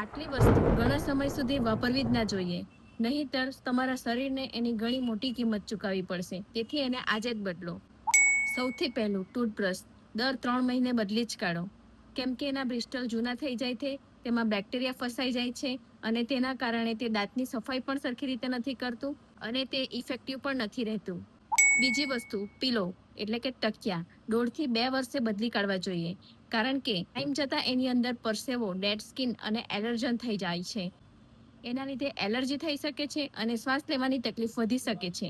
આટલી વસ્તુ ઘણા સમય સુધી વાપરવી જ ના જોઈએ. નહીંતર તમારા શરીરને એની ઘણી મોટી કિંમત ચૂકવવી પડશે. તેથી એને આજે જ બદલો. સૌથી પહેલું ટૂથબ્રશ દર 3 મહિને બદલી જ કાઢો. કેમ કે એના બ્રિસ્ટલ જૂના થઈ જાય છે, તેમાં બેક્ટેરિયા ફસાઈ જાય છે અને તેના કારણે તે દાંતની સફાઈ પણ સરખી રીતે નથી કરતું અને તે ઇફેક્ટિવ પણ નથી રહેતું. બીજી વસ્તુ પીલો એટલે કે તકિયા 1.5 થી 2 વર્ષે બદલી કાઢવા જોઈએ. કારણ કે ટાઈમ જતાં એની અંદર પરસેવો, ડેડ સ્કિન અને એલર્જન થઈ જાય છે. એના લીધે એલર્જી થઈ શકે છે અને શ્વાસ લેવાની તકલીફ વધી શકે છે.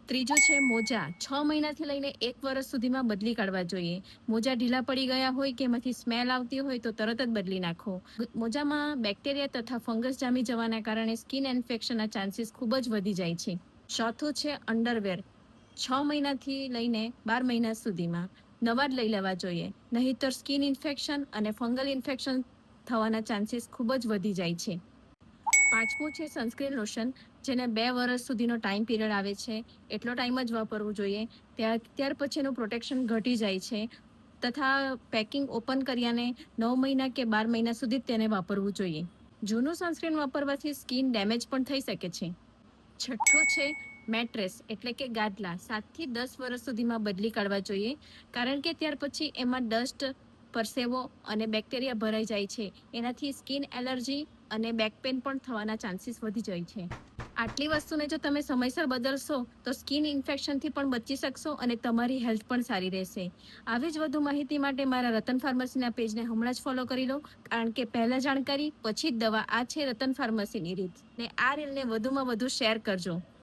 ત્રીજું છે મોજા 6 મહિનાથી લઈને 1 વર્ષ સુધીમાં બદલી કાઢવા જોઈએ. મોજા ઢીલા પડી ગયા હોય કે એમાંથી સ્મેલ આવતી હોય તો તરત જ બદલી નાખો. મોજામાં બેક્ટેરિયા તથા ફંગસ જામી જવાના કારણે સ્કિન ઇન્ફેક્શનના ચાન્સીસ ખૂબ જ વધી જાય છે. ચોથું છે અંડરવેર 6 મહિનાથી લઈને 12 મહિના સુધીમાં નવા જ લઈ લેવા જોઈએ. નહીંતર સ્કિન ઇન્ફેક્શન અને ફંગલ ઇન્ફેક્શન થવાના ચાન્સીસ ખૂબ જ વધી જાય છે. પાંચમું છે સનસ્ક્રીન લોશન, જેને 2 વર્ષ સુધીનો ટાઈમ પીરિયડ આવે છે. એટલો ટાઈમ જ વાપરવું જોઈએ. ત્યાર પછી એનું પ્રોટેક્શન ઘટી જાય છે તથા પેકિંગ ઓપન કર્યાને 9 મહિના કે 12 મહિના સુધી જ તેને વાપરવું જોઈએ. જૂનું સનસ્ક્રીન વાપરવાથી સ્કિન ડેમેજ પણ થઈ શકે છે. છઠ્ઠું છે મેટ્રેસ એટલે કે ગાદલા 7 થી 10 વર્ષ સુધીમાં બદલી કાઢવા જોઈએ. કારણ કે ત્યાર પછી એમાં ડસ્ટ, પરસેવો અને બેક્ટેરિયા ભરાઈ જાય છે. એનાથી સ્કિન એલર્જી અને બેક પેન પણ થવાના ચાન્સીસ વધી જાય છે. આટલી વસ્તુને જો તમે સમયસર બદલશો તો સ્કિન ઇન્ફેક્શનથી પણ બચી શકશો અને તમારી હેલ્થ પણ સારી રહેશે. આવી જ વધુ માહિતી માટે મારા રતન ફાર્મસીના પેજને હમણાં જ ફોલો કરી લો. કારણ કે પહેલા જાણકારી પછી જ દવા, આ છે રતન ફાર્મસીની રીત. ને આ રીલને વધુમાં વધુ શેર કરજો.